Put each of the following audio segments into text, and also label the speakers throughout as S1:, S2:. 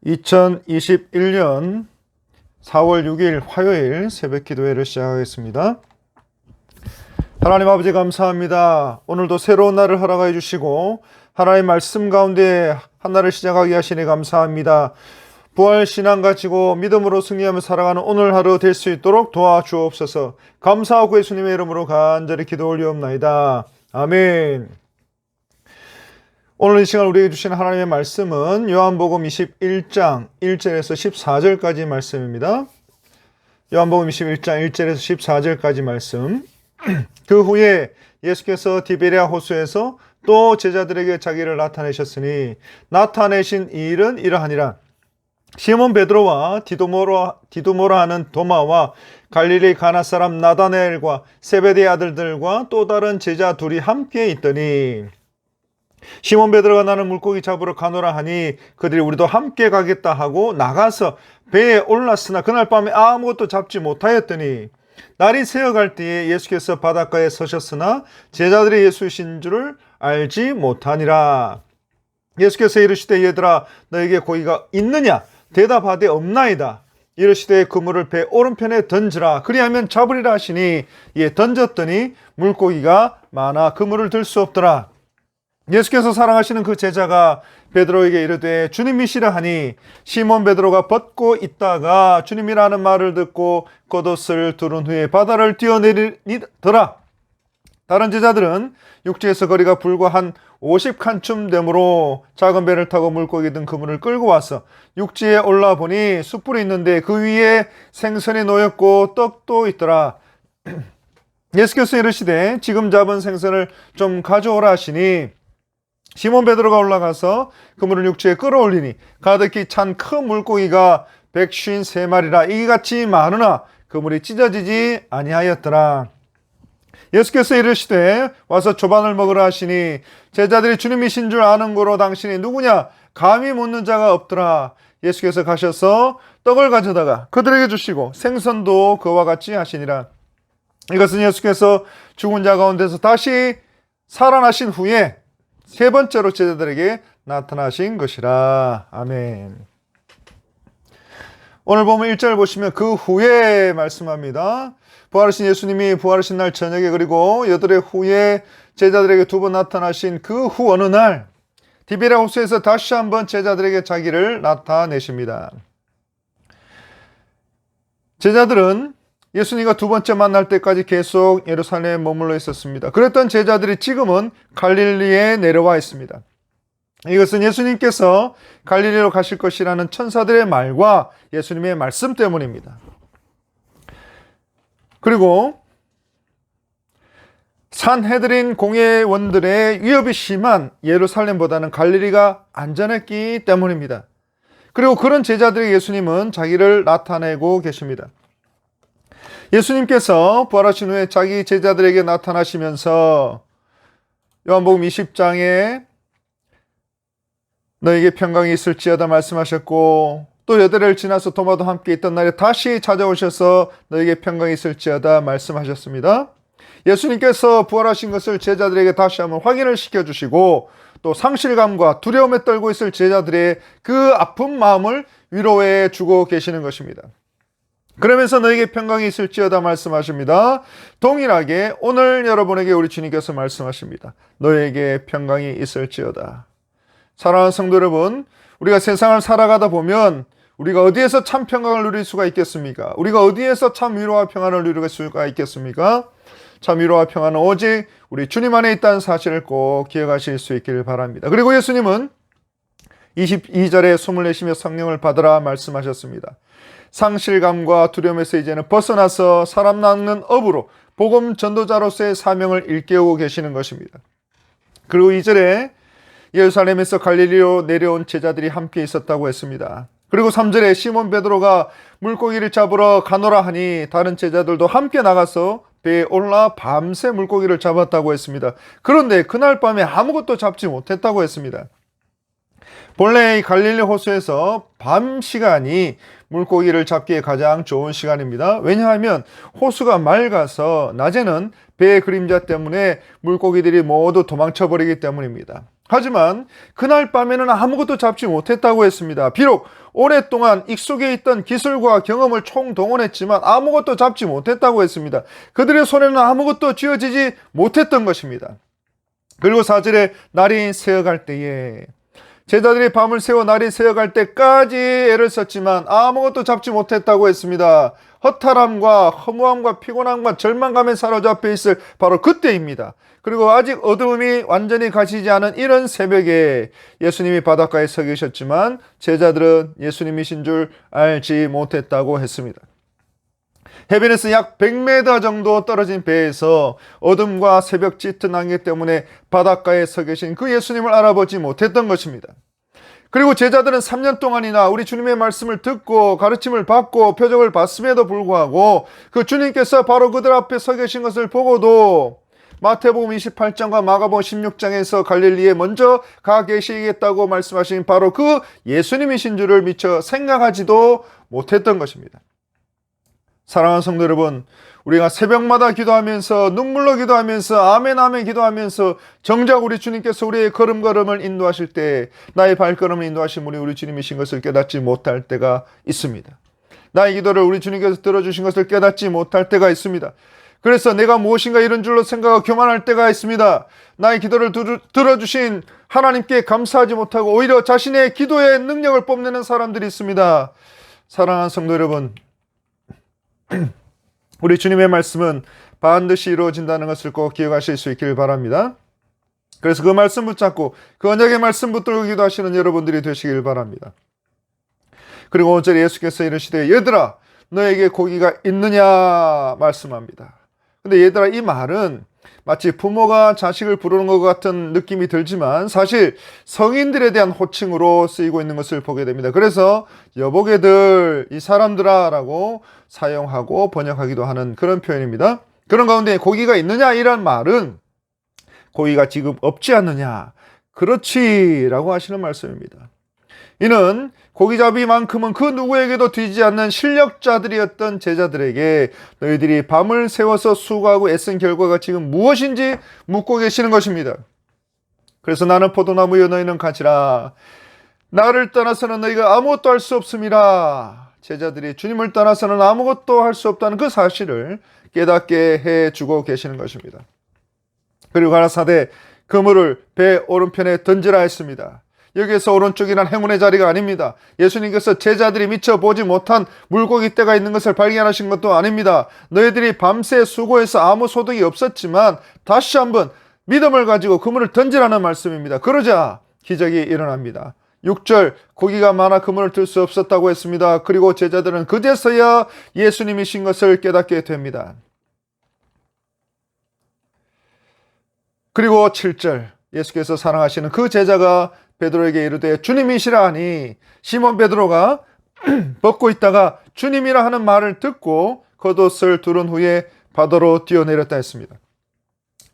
S1: 2021년 4월 6일 화요일 새벽 기도회를 시작하겠습니다. 하나님 아버지 감사합니다. 오늘도 새로운 날을 허락해 주시고 하나님의 말씀 가운데 한 날을 시작하게 하시니 감사합니다. 부활 신앙 가지고 믿음으로 승리하며 살아가는 오늘 하루 될 수 있도록 도와주옵소서. 감사하고 예수님의 이름으로 간절히 기도 올리옵나이다. 아멘. 오늘 이 시간 우리에게 주신 하나님의 말씀은 요한복음 21장 1절에서 14절까지 말씀입니다. 요한복음 21장 1절에서 14절까지 말씀. 그 후에 예수께서 디베랴 호수에서 또 제자들에게 자기를 나타내셨으니 나타내신 이 일은 이러하니라. 시몬 베드로와 디두모라 하는 도마와 갈릴리 가나 사람 나다나엘과 세베대의 아들들과 또 다른 제자 둘이 함께 있더니 시몬 베드로가 나는 물고기 잡으러 가노라 하니 그들이 우리도 함께 가겠다 하고 나가서 배에 올랐으나 그날 밤에 아무것도 잡지 못하였더니 날이 새어갈 때에 예수께서 바닷가에 서셨으나 제자들이 예수이신 줄을 알지 못하니라. 예수께서 이르시되 얘들아 너에게 고기가 있느냐 대답하되 없나이다. 이르시되 그물을 배 오른편에 던지라 그리하면 잡으리라 하시니 이에 던졌더니 물고기가 많아 그물을 들 수 없더라. 예수께서 사랑하시는 그 제자가 베드로에게 이르되 주님이시라 하니 시몬 베드로가 벗고 있다가 주님이라는 말을 듣고 겉옷을 두른 후에 바다를 뛰어내리더라. 다른 제자들은 육지에서 거리가 불과 한 50칸쯤 되므로 작은 배를 타고 물고기 든 그물을 끌고 와서 육지에 올라보니 숯불이 있는데 그 위에 생선이 놓였고 떡도 있더라. 예수께서 이르시되 지금 잡은 생선을 좀 가져오라 하시니 시몬 베드로가 올라가서 그물을 육지에 끌어올리니 가득히 찬 큰 물고기가 153마리라 이같이 많으나 그물이 찢어지지 아니하였더라. 예수께서 이르시되 와서 조반을 먹으라 하시니 제자들이 주님이신 줄 아는 고로 당신이 누구냐 감히 묻는 자가 없더라. 예수께서 가셔서 떡을 가져다가 그들에게 주시고 생선도 그와 같이 하시니라. 이것은 예수께서 죽은 자 가운데서 다시 살아나신 후에 세 번째로 제자들에게 나타나신 것이라. 아멘. 오늘 보면 1절 보시면 그 후에 말씀합니다. 부활하신 예수님이 부활하신 날 저녁에 그리고 여드레 후에 제자들에게 두 번 나타나신 그 후 어느 날 디베랴 호수에서 다시 한번 제자들에게 자기를 나타내십니다. 제자들은 예수님과 두 번째 만날 때까지 계속 예루살렘에 머물러 있었습니다. 그랬던 제자들이 지금은 갈릴리에 내려와 있습니다. 이것은 예수님께서 갈릴리로 가실 것이라는 천사들의 말과 예수님의 말씀 때문입니다. 그리고 산헤드린 공회원들의 위협이 심한 예루살렘보다는 갈릴리가 안전했기 때문입니다. 그리고 그런 제자들에게 예수님은 자기를 나타내고 계십니다. 예수님께서 부활하신 후에 자기 제자들에게 나타나시면서 요한복음 20장에 너에게 평강이 있을지어다 말씀하셨고 또 여드레를 지나서 도마도 함께 있던 날에 다시 찾아오셔서 너에게 평강이 있을지어다 말씀하셨습니다. 예수님께서 부활하신 것을 제자들에게 다시 한번 확인을 시켜주시고 또 상실감과 두려움에 떨고 있을 제자들의 그 아픈 마음을 위로해 주고 계시는 것입니다. 그러면서 너에게 평강이 있을지어다 말씀하십니다. 동일하게 오늘 여러분에게 우리 주님께서 말씀하십니다. 너에게 평강이 있을지어다. 사랑하는 성도 여러분, 우리가 세상을 살아가다 보면 우리가 어디에서 참 평강을 누릴 수가 있겠습니까? 우리가 어디에서 참 위로와 평안을 누릴 수가 있겠습니까? 참 위로와 평안은 오직 우리 주님 안에 있다는 사실을 꼭 기억하실 수 있기를 바랍니다. 그리고 예수님은 22절에 숨을 내쉬며 성령을 받으라 말씀하셨습니다. 상실감과 두려움에서 이제는 벗어나서 사람 낳는 업으로 복음 전도자로서의 사명을 일깨우고 계시는 것입니다. 그리고 2절에 예루살렘에서 갈릴리로 내려온 제자들이 함께 있었다고 했습니다. 그리고 3절에 시몬 베드로가 물고기를 잡으러 가노라 하니 다른 제자들도 함께 나가서 배에 올라 밤새 물고기를 잡았다고 했습니다. 그런데 그날 밤에 아무것도 잡지 못했다고 했습니다. 본래 이 갈릴리 호수에서 밤 시간이 물고기를 잡기에 가장 좋은 시간입니다. 왜냐하면 호수가 맑아서 낮에는 배의 그림자 때문에 물고기들이 모두 도망쳐 버리기 때문입니다. 하지만 그날 밤에는 아무것도 잡지 못했다고 했습니다. 비록 오랫동안 익숙해 있던 기술과 경험을 총동원했지만 아무것도 잡지 못했다고 했습니다. 그들의 손에는 아무것도 쥐어지지 못했던 것입니다. 그리고 4절에 날이 새어갈 때에, 제자들이 밤을 새워 날이 새어갈 때까지 애를 썼지만 아무것도 잡지 못했다고 했습니다. 허탈함과 허무함과 피곤함과 절망감에 사로잡혀 있을 바로 그때입니다. 그리고 아직 어두움이 완전히 가시지 않은 이런 새벽에 예수님이 바닷가에 서 계셨지만 제자들은 예수님이신 줄 알지 못했다고 했습니다. 해변에서 약 100m 정도 떨어진 배에서 어둠과 새벽 짙은 안개 때문에 바닷가에 서 계신 그 예수님을 알아보지 못했던 것입니다. 그리고 제자들은 3년 동안이나 우리 주님의 말씀을 듣고 가르침을 받고 표적을 봤음에도 불구하고 그 주님께서 바로 그들 앞에 서 계신 것을 보고도 마태복음 28장과 마가복음 16장에서 갈릴리에 먼저 가 계시겠다고 말씀하신 바로 그 예수님이신 줄을 미처 생각하지도 못했던 것입니다. 사랑하는 성도 여러분, 우리가 새벽마다 기도하면서 눈물로 기도하면서 아멘 아멘 기도하면서 정작 우리 주님께서 우리의 걸음걸음을 인도하실 때 나의 발걸음을 인도하신 분이 우리 주님이신 것을 깨닫지 못할 때가 있습니다. 나의 기도를 우리 주님께서 들어주신 것을 깨닫지 못할 때가 있습니다. 그래서 내가 무엇인가 이런 줄로 생각하고 교만할 때가 있습니다. 나의 기도를 들어주신 하나님께 감사하지 못하고 오히려 자신의 기도의 능력을 뽐내는 사람들이 있습니다. 사랑하는 성도 여러분, 우리 주님의 말씀은 반드시 이루어진다는 것을 꼭 기억하실 수 있길 바랍니다. 그래서 그 말씀 붙잡고 그 언약의 말씀 붙들고 기도하시는 여러분들이 되시길 바랍니다. 그리고 5절에 예수께서 이르시되 얘들아 너에게 고기가 있느냐 말씀합니다. 근데 얘들아 이 말은 마치 부모가 자식을 부르는 것 같은 느낌이 들지만 사실 성인들에 대한 호칭으로 쓰이고 있는 것을 보게 됩니다. 그래서 여보게들, 이 사람들아 라고 사용하고 번역하기도 하는 그런 표현입니다. 그런 가운데 고기가 있느냐 이란 말은 고기가 지금 없지 않느냐, 그렇지 라고 하시는 말씀입니다. 이는 고기잡이만큼은 그 누구에게도 뒤지지 않는 실력자들이었던 제자들에게 너희들이 밤을 새워서 수고하고 애쓴 결과가 지금 무엇인지 묻고 계시는 것입니다. 그래서 나는 포도나무여 너희는 가지라. 나를 떠나서는 너희가 아무것도 할 수 없음이라. 제자들이 주님을 떠나서는 아무것도 할 수 없다는 그 사실을 깨닫게 해주고 계시는 것입니다. 그리고 가라사대 그물을 배 오른편에 던지라 했습니다. 여기에서 오른쪽이란 행운의 자리가 아닙니다. 예수님께서 제자들이 미처 보지 못한 물고기 떼가 있는 것을 발견하신 것도 아닙니다. 너희들이 밤새 수고해서 아무 소득이 없었지만 다시 한번 믿음을 가지고 그물을 던지라는 말씀입니다. 그러자 기적이 일어납니다. 6절 고기가 많아 그물을 들 수 없었다고 했습니다. 그리고 제자들은 그제서야 예수님이신 것을 깨닫게 됩니다. 그리고 7절 예수께서 사랑하시는 그 제자가 베드로에게 이르되 주님이시라 하니 시몬 베드로가 벗고 있다가 주님이라 하는 말을 듣고 겉옷을 두른 후에 바다로 뛰어내렸다 했습니다.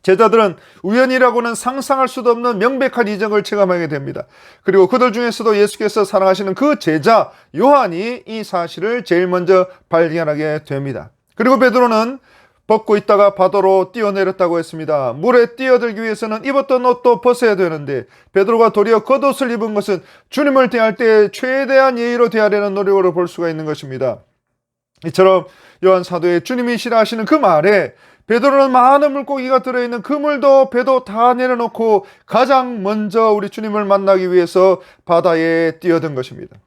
S1: 제자들은 우연이라고는 상상할 수도 없는 명백한 이적을 체감하게 됩니다. 그리고 그들 중에서도 예수께서 사랑하시는 그 제자 요한이 이 사실을 제일 먼저 발견하게 됩니다. 그리고 베드로는 벗고 있다가 바다로 뛰어내렸다고 했습니다. 물에 뛰어들기 위해서는 입었던 옷도 벗어야 되는데 베드로가 도리어 겉옷을 입은 것은 주님을 대할 때 최대한 예의로 대하려는 노력으로 볼 수가 있는 것입니다. 이처럼 요한 사도의 주님이시라 하시는 그 말에 베드로는 많은 물고기가 들어있는 그물도 배도 다 내려놓고 가장 먼저 우리 주님을 만나기 위해서 바다에 뛰어든 것입니다.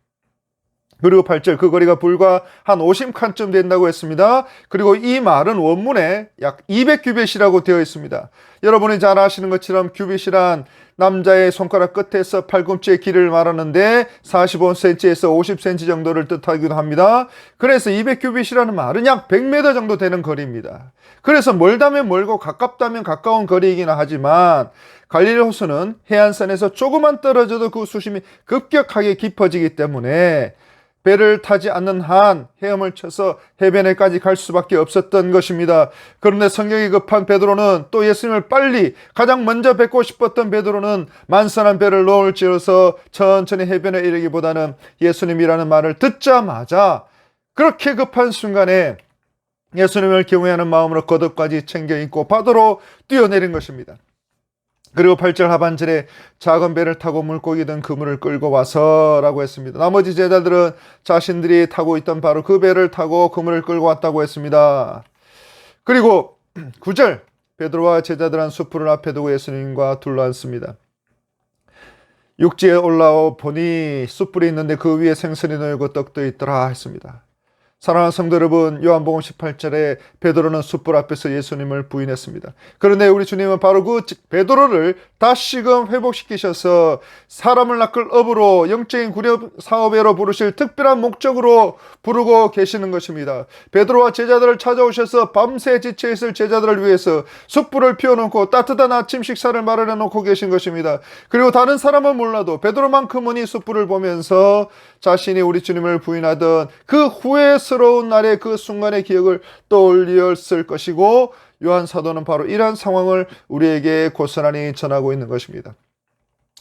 S1: 그리고 8절 그 거리가 불과 한 50칸쯤 된다고 했습니다. 그리고 이 말은 원문에 약 200규빗이라고 되어 있습니다. 여러분이 잘 아시는 것처럼 규빗이란 남자의 손가락 끝에서 팔꿈치의 길이를 말하는데 45cm에서 50cm 정도를 뜻하기도 합니다. 그래서 200규빗이라는 말은 약 100m 정도 되는 거리입니다. 그래서 멀다면 멀고 가깝다면 가까운 거리이긴 하지만 갈릴리 호수는 해안선에서 조금만 떨어져도 그 수심이 급격하게 깊어지기 때문에 배를 타지 않는 한 헤엄을 쳐서 해변에까지 갈 수밖에 없었던 것입니다. 그런데 성격이 급한 베드로는 또 예수님을 빨리 가장 먼저 뵙고 싶었던 베드로는 만선한 배를 놓을지어서 천천히 해변에 이르기보다는 예수님이라는 말을 듣자마자 그렇게 급한 순간에 예수님을 경외하는 마음으로 겉옷까지 챙겨 입고 바다로 뛰어내린 것입니다. 그리고 8절 하반절에 작은 배를 타고 물고기 든 그물을 끌고 와서라고 했습니다. 나머지 제자들은 자신들이 타고 있던 바로 그 배를 타고 그물을 끌고 왔다고 했습니다. 그리고 9절 베드로와 제자들은 숯불을 앞에 두고 예수님과 둘러앉습니다. 육지에 올라오 보니 숯불이 있는데 그 위에 생선이 놓이고 떡도 있더라 했습니다. 사랑하는 성도 여러분, 요한복음 18절에 베드로는 숯불 앞에서 예수님을 부인했습니다. 그런데 우리 주님은 바로 그 베드로를 다시금 회복시키셔서 사람을 낚을 업으로 영적인 구력 사업회로 부르실 특별한 목적으로 부르고 계시는 것입니다. 베드로와 제자들을 찾아오셔서 밤새 지쳐있을 제자들을 위해서 숯불을 피워놓고 따뜻한 아침 식사를 마련해 놓고 계신 것입니다. 그리고 다른 사람은 몰라도 베드로만큼은 이 숯불을 보면서 자신이 우리 주님을 부인하던 그 후회스러운 날의 그 순간의 기억을 떠올렸을 것이고, 요한 사도는 바로 이러한 상황을 우리에게 고스란히 전하고 있는 것입니다.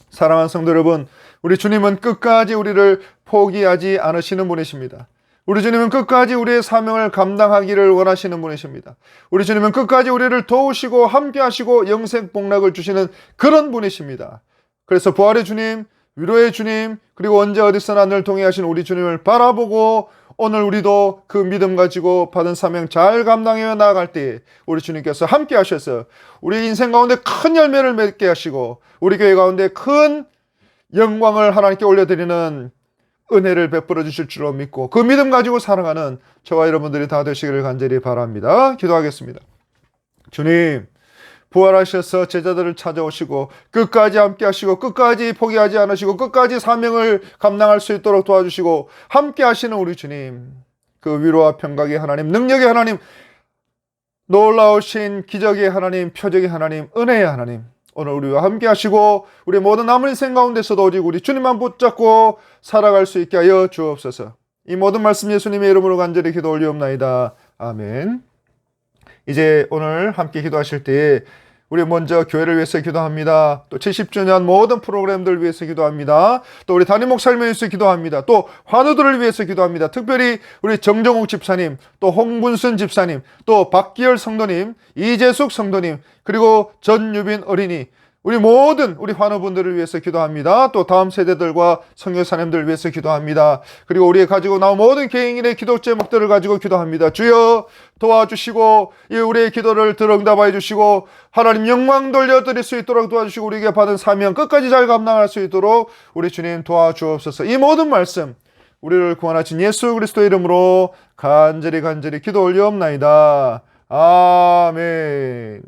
S1: 사랑하는 성도 여러분, 우리 주님은 끝까지 우리를 포기하지 않으시는 분이십니다. 우리 주님은 끝까지 우리의 사명을 감당하기를 원하시는 분이십니다. 우리 주님은 끝까지 우리를 도우시고 함께 하시고 영생 복락을 주시는 그런 분이십니다. 그래서 부활의 주님, 위로의 주님, 그리고 언제 어디서나 늘 동행하신 우리 주님을 바라보고 오늘 우리도 그 믿음 가지고 받은 사명 잘 감당해 나아갈 때 우리 주님께서 함께 하셔서 우리 인생 가운데 큰 열매를 맺게 하시고 우리 교회 가운데 큰 영광을 하나님께 올려드리는 은혜를 베풀어 주실 줄로 믿고 그 믿음 가지고 살아가는 저와 여러분들이 다 되시기를 간절히 바랍니다. 기도하겠습니다. 주님, 부활하셔서 제자들을 찾아오시고 끝까지 함께 하시고 끝까지 포기하지 않으시고 끝까지 사명을 감당할 수 있도록 도와주시고 함께 하시는 우리 주님, 그 위로와 평강의 하나님, 능력의 하나님, 놀라우신 기적의 하나님, 표적의 하나님, 은혜의 하나님, 오늘 우리와 함께 하시고 우리 모든 남은 인생 가운데서도 오직 우리 주님만 붙잡고 살아갈 수 있게 하여 주옵소서. 이 모든 말씀 예수님의 이름으로 간절히 기도 올리옵나이다. 아멘. 이제 오늘 함께 기도하실 때에 우리 먼저 교회를 위해서 기도합니다. 또 70주년 모든 프로그램들 위해서 기도합니다. 또 우리 담임 목사님을 위해서 기도합니다. 또 환우들을 위해서 기도합니다. 특별히 우리 정정욱 집사님, 또 홍분순 집사님, 또 박기열 성도님, 이재숙 성도님, 그리고 전유빈 어린이, 우리 모든 우리 환우분들을 위해서 기도합니다. 또 다음 세대들과 선교사님들을 위해서 기도합니다. 그리고 우리가 가지고 나온 모든 개인의 기도 제목들을 가지고 기도합니다. 주여 도와주시고 우리의 기도를 들응답하여 주시고 하나님 영광 돌려드릴 수 있도록 도와주시고 우리에게 받은 사명 끝까지 잘 감당할 수 있도록 우리 주님 도와주옵소서. 이 모든 말씀 우리를 구원하신 예수 그리스도 이름으로 간절히 기도 올리옵나이다. 아멘.